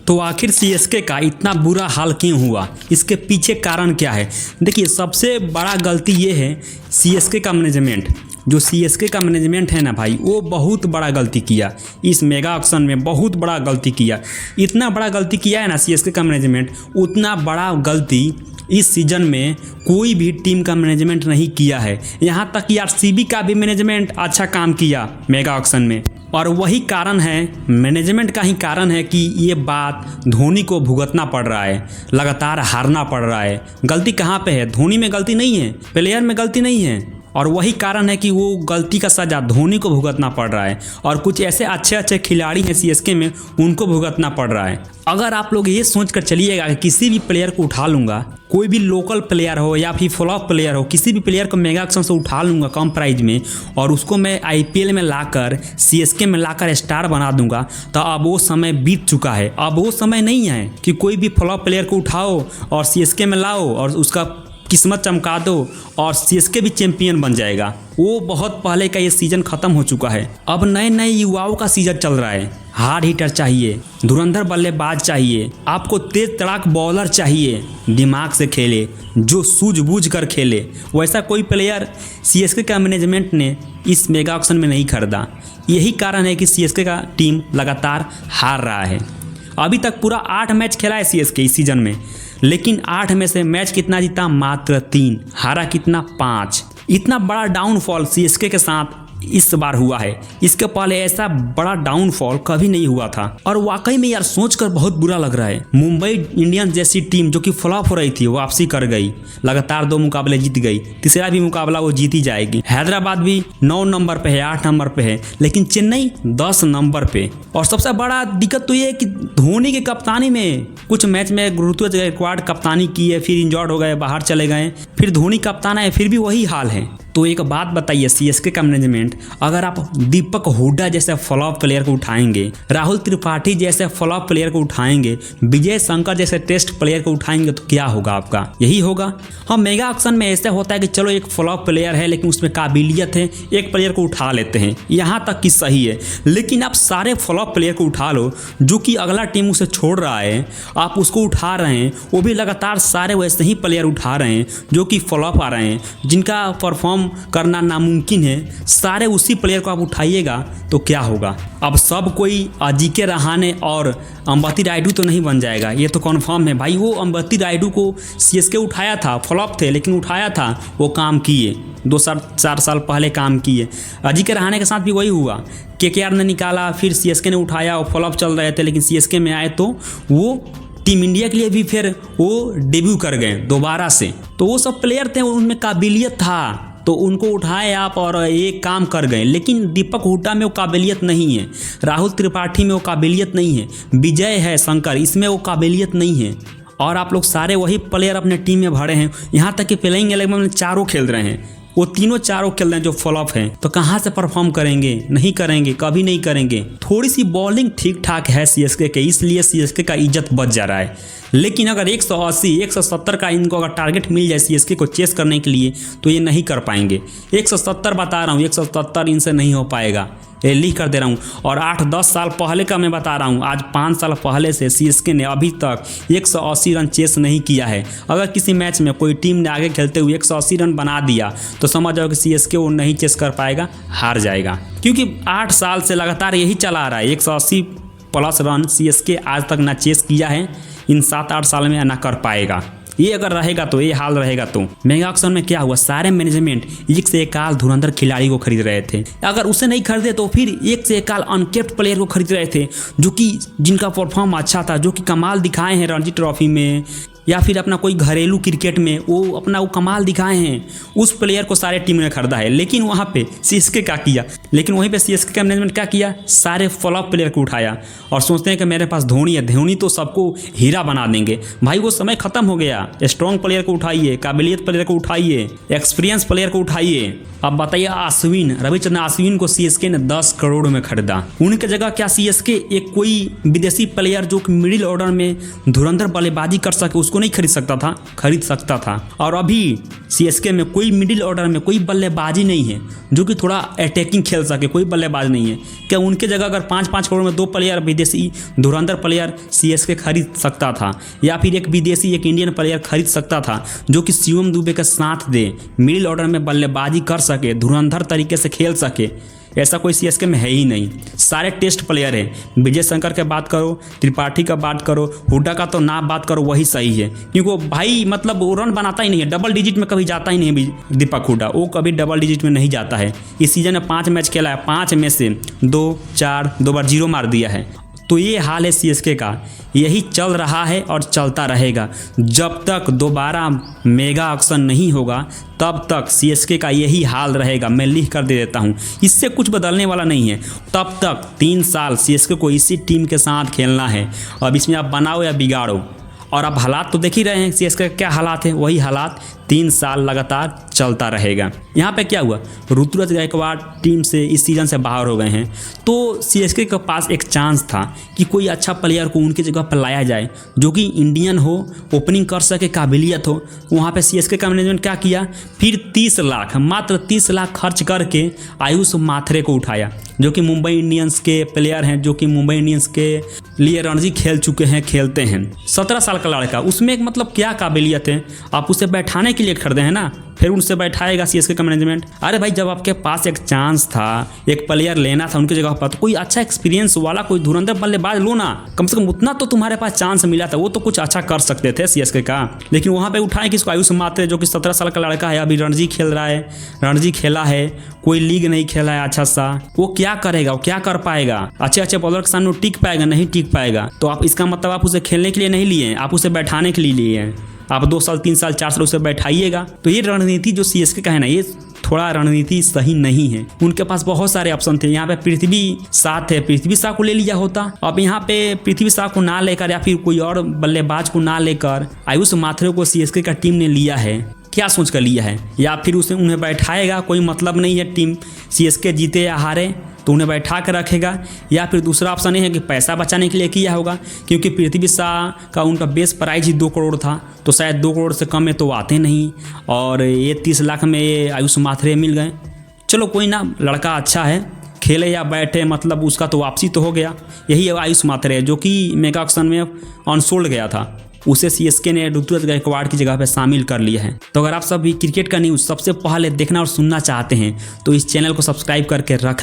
तो आखिर सीएसके का इतना बुरा हाल क्यों हुआ, इसके पीछे कारण क्या है? देखिए, सबसे बड़ा गलती ये है सीएसके का मैनेजमेंट। जो सीएसके का मैनेजमेंट है ना भाई, वो बहुत बड़ा गलती किया इस मेगा ऑक्शन में, बहुत बड़ा गलती किया। इतना बड़ा गलती किया है ना सीएसके का मैनेजमेंट, उतना बड़ा गलती इस सीज़न में कोई भी टीम का मैनेजमेंट नहीं किया है। यहाँ तक कि आरसीबी का भी मैनेजमेंट अच्छा काम किया मेगा ऑक्शन में, और वही कारण है, मैनेजमेंट का ही कारण है कि ये बात धोनी को भुगतना पड़ रहा है, लगातार हारना पड़ रहा है। गलती कहाँ पे है? धोनी में गलती नहीं है, प्लेयर में गलती नहीं है, और वही कारण है कि वो गलती का सजा धोनी को भुगतना पड़ रहा है, और कुछ ऐसे अच्छे अच्छे खिलाड़ी हैं सीएसके में, उनको भुगतना पड़ रहा है। अगर आप लोग ये सोच कर चलिएगा कि किसी भी प्लेयर को उठा लूँगा, कोई भी लोकल प्लेयर हो या फिर फ्लॉप प्लेयर हो, किसी भी प्लेयर को मेगा ऑक्शन से उठा लूँगा कम प्राइस में, और उसको मैं आईपीएल में लाकर सीएसके में लाकर स्टार बना दूंगा, तो अब वो समय बीत चुका है। अब वो समय नहीं है कि कोई भी फ्लॉप प्लेयर को उठाओ और सीएसके में लाओ और उसका किस्मत चमका दो और सीएसके भी चैंपियन बन जाएगा। वो बहुत पहले का ये सीज़न ख़त्म हो चुका है। अब नए नए युवाओं का सीज़न चल रहा है। हार्ड हिटर चाहिए, धुरंधर बल्लेबाज चाहिए, आपको तेज तड़ाक बॉलर चाहिए, दिमाग से खेले, जो सूझबूझ कर खेले। वैसा कोई प्लेयर सीएसके का मैनेजमेंट ने इस मेगा ऑक्शन में नहीं खरीदा। यही कारण है कि सीएसके का टीम लगातार हार रहा है। अभी तक पूरा 8 मैच खेला है सीएसके इस सीज़न में, लेकिन 8 में से मैच कितना जीता? मात्र 3, हारा कितना? 5। इतना बड़ा डाउनफॉल सीएसके के साथ इस बार हुआ है। इसके पहले ऐसा बड़ा डाउनफॉल कभी नहीं हुआ था, और वाकई में यार सोचकर बहुत बुरा लग रहा है। मुंबई इंडियंस जैसी टीम जो कि फ्लॉप हो रही थी, वापसी कर गई, लगातार 2 मुकाबले जीत गई, तीसरा भी मुकाबला वो जीती जाएगी। हैदराबाद भी 9 नंबर पे है, 8 नंबर पे है, लेकिन चेन्नई 10 नंबर पे। और सबसे बड़ा दिक्कत तो ये है कि धोनी की कप्तानी में कुछ मैच में ऋतुराज गायकवाड़ कप्तानी की है, फिर इंजर्ड हो गए, बाहर चले गए, फिर धोनी कप्तान है, फिर भी वही हाल है। तो एक बात बताइए सीएसके का मैनेजमेंट, अगर आप दीपक हुड्डा जैसे फ्लॉप प्लेयर को उठाएंगे, राहुल त्रिपाठी जैसे फ्लॉप प्लेयर को उठाएंगे, विजय शंकर जैसे टेस्ट प्लेयर को उठाएंगे, तो क्या होगा आपका? यही होगा। हाँ, मेगा ऑक्शन में ऐसा होता है कि चलो एक फ्लॉप प्लेयर है लेकिन उसमें काबिलियत है, एक प्लेयर को उठा लेते हैं, यहाँ तक कि सही है। लेकिन आप सारे फ्लॉप प्लेयर को उठा लो जो कि अगला टीम उसे छोड़ रहा है, आप उसको उठा रहे हैं, वो भी लगातार सारे वैसे ही प्लेयर उठा रहे हैं जो कि फ्लॉप आ रहे हैं, जिनका परफॉर्म करना नामुमकिन है। सारे उसी प्लेयर को आप उठाइएगा तो क्या होगा? अब सब कोई अजिंक्य रहाणे और अंबती रायडू तो नहीं बन जाएगा, ये तो कन्फर्म है भाई। वो अंबती रायडू को सीएसके उठाया था, फ्लॉप थे लेकिन उठाया था, वो काम किए, 2-4 साल पहले काम किए। अजिंक्य रहाणे के साथ भी वही हुआ, केकेआर ने निकाला, फिर सीएसके ने उठाया, और फ्लॉप चल रहे थे, लेकिन सीएसके में आए तो वो टीम इंडिया के लिए भी फिर वो डेब्यू कर गए दोबारा से। तो वो सब प्लेयर थे, उनमें काबिलियत था, तो उनको उठाए आप और एक काम कर गए। लेकिन दीपक हुड्डा में वो काबिलियत नहीं है, राहुल त्रिपाठी में वो काबिलियत नहीं है, विजय है शंकर, इसमें वो काबिलियत नहीं है, और आप लोग सारे वही प्लेयर अपने टीम में भरे हैं। यहाँ तक कि प्लेइंग 11 में चारों खेल रहे हैं, वो तीनों चारों खेल रहे हैं जो फ्लॉप हैं, तो कहाँ से परफॉर्म करेंगे? नहीं करेंगे, कभी नहीं करेंगे। थोड़ी सी बॉलिंग ठीक ठाक है सीएसके के, इसलिए सीएसके का इज्जत बच जा रहा है। लेकिन अगर 180, 170 का इनको अगर टारगेट मिल जाए सीएसके को चेस करने के लिए, तो ये नहीं कर पाएंगे। 170 बता रहा हूँ, 170 इनसे नहीं हो पाएगा, ये लिख कर दे रहा हूँ। और 8-10 साल पहले का मैं बता रहा हूँ, आज 5 साल पहले से सीएसके ने अभी तक 180 रन चेस नहीं किया है। अगर किसी मैच में कोई टीम ने आगे खेलते हुए 180 रन बना दिया, तो समझ जाओ कि सीएसके वो नहीं चेस कर पाएगा, हार जाएगा। क्योंकि 8 साल से लगातार यही चला आ रहा है, 180 प्लस रन सीएसके आज तक ना चेस किया है, इन 7-8 साल में ना कर पाएगा। ये अगर रहेगा तो ये हाल रहेगा। तो मेगा ऑक्शन में क्या हुआ? सारे मैनेजमेंट एक से एक धुरंधर खिलाड़ी को खरीद रहे थे। अगर उसे नहीं खरीदे तो फिर एक से एक अनकेप्ड प्लेयर को खरीद रहे थे, जो कि जिनका परफॉर्म अच्छा था, जो कि कमाल दिखाए हैं रणजी ट्रॉफी में, या फिर अपना कोई घरेलू क्रिकेट में वो अपना वो कमाल दिखाए हैं। उस प्लेयर को सारे टीम ने खरीदा है। लेकिन वहाँ पे सीएसके क्या किया? लेकिन वहीं पे सीएसके का मैनेजमेंट क्या किया? सारे फ्लॉप प्लेयर को उठाया और सोचते हैं कि मेरे पास धोनी है, धोनी तो सबको हीरा बना देंगे। भाई वो समय खत्म हो गया। स्ट्रॉन्ग प्लेयर को उठाइए, काबिलियत प्लेयर को उठाइए, एक्सपीरियंस प्लेयर को उठाइए। अब बताइए, रविचंद्रन अश्विन को सीएसके ने 10 करोड़ में खरीदा। उनकी जगह क्या सीएसके एक कोई विदेशी प्लेयर जो मिडिल ऑर्डर में धुरंधर बल्लेबाजी कर सके उसको नहीं खरीद सकता था? खरीद सकता था। और अभी सीएसके में कोई मिडिल ऑर्डर में कोई बल्लेबाजी नहीं है जो कि थोड़ा अटैकिंग खेल खेल सके, कोई बल्लेबाज नहीं है। क्या उनके जगह अगर 5-5 करोड़ में 2 प्लेयर विदेशी धुरंधर प्लेयर सीएसके खरीद सकता था, या फिर एक विदेशी एक इंडियन प्लेयर खरीद सकता था जो कि शिवम दुबे का साथ दे, मिडिल ऑर्डर में बल्लेबाजी कर सके, धुरंधर तरीके से खेल सके। ऐसा कोई सीएसके में है ही नहीं। सारे टेस्ट प्लेयर हैं। विजय शंकर के बात करो, त्रिपाठी का बात करो, हुड्डा का तो ना बात करो, वही सही है, क्योंकि वो भाई मतलब वो रन बनाता ही नहीं है, डबल डिजिट में कभी जाता ही नहीं है। दीपक हुड्डा वो कभी डबल डिजिट में नहीं जाता है। इस सीजन में 5 मैच खेला है, 5 में से 2-4 2 बार 0 मार दिया है। तो ये हाल है सीएसके का, यही चल रहा है और चलता रहेगा। जब तक दोबारा मेगा ऑक्शन नहीं होगा तब तक सीएसके का यही हाल रहेगा। मैं लिख कर दे देता हूँ, इससे कुछ बदलने वाला नहीं है। तब तक 3 साल सीएसके को इसी टीम के साथ खेलना है। अब इसमें आप बनाओ या बिगाड़ो। और अब हालात तो देख ही रहे हैं सीएसके का क्या हालात है, वही हालात 3 साल लगातार चलता रहेगा। यहाँ पे क्या हुआ, ऋतुराज गायकवाड़ टीम से इस सीज़न से बाहर हो गए हैं, तो सीएसके के पास एक चांस था कि कोई अच्छा प्लेयर को उनकी जगह पर लाया जाए जो कि इंडियन हो, ओपनिंग कर सके, काबिलियत हो। वहाँ पे सीएसके का मैनेजमेंट क्या किया, फिर 30 लाख, मात्र 30 लाख खर्च करके आयुष माथरे को उठाया, जो कि मुंबई इंडियंस के प्लेयर हैं, जो कि मुंबई इंडियंस के लिए रणजी खेल चुके हैं, खेलते हैं। 17 साल का लड़का, उसमें एक मतलब क्या काबिलियत है, आप उसे बैठाने के लिए खरीदे हैं ना, फिर उनसे बैठाएगा सीएसके का मैनेजमेंट। अरे भाई जब आपके पास एक चांस था, एक प्लेयर लेना था उनकी जगह पर, तो कोई अच्छा एक्सपीरियंस वाला कोई धुरंधर बल्लेबाज लो ना, कम से कम उतना तो तुम्हारे पास चांस मिला था, वो तो कुछ अच्छा कर सकते थे सीएसके का। लेकिन वहाँ पे उठाए किसको, आयुष मात्रे, जो कि 17 साल का लड़का है, अभी रणजी खेल रहा है, रणजी खेला है, कोई लीग नहीं खेला है अच्छा सा, वो क्या करेगा, वो क्या कर पाएगा, अच्छे बॉलर के सामने टिक पाएगा, नहीं टिक पाएगा। तो आप इसका मतलब आप उसे खेलने के लिए नहीं लिए हैं, आप उसे बैठाने के लिए लिए हैं। आप 2 साल 3 साल 4 साल उसे बैठाइएगा। तो ये रणनीति जो सीएसके का है ना, ये थोड़ा रणनीति सही नहीं है। उनके पास बहुत सारे ऑप्शन थे। यहाँ पे पृथ्वी शॉ थे, पृथ्वी शॉ को ले लिया होता। अब यहाँ पे पृथ्वी शॉ को ना लेकर या फिर कोई और बल्लेबाज को ना लेकर आयुष माथरे को सीएसके का टीम ने लिया है, क्या सोच कर लिया है? या फिर उसे उन्हें बैठाएगा, कोई मतलब नहीं है टीम सीएसके जीते या हारे, तो उन्हें बैठा कर रखेगा। या फिर दूसरा ऑप्शन ये है कि पैसा बचाने के लिए किया होगा, क्योंकि पृथ्वी शॉ का उनका बेस प्राइज ही 2 करोड़ था, तो शायद 2 करोड़ से कम में तो आते नहीं, और ये 30 लाख में ये आयुष माथरे मिल गए। चलो कोई ना, लड़का अच्छा है, खेले या बैठे मतलब उसका तो वापसी तो हो गया। यही आयुष माथरे जो कि मेगा ऑक्शन में अनसोल्ड गया था, उसे सीएसके ने ऋतुराज गायकवाड़ की जगह पे शामिल कर लिया है। तो अगर आप सभी क्रिकेट का न्यूज़ सबसे पहले देखना और सुनना चाहते हैं तो इस चैनल को सब्सक्राइब करके रख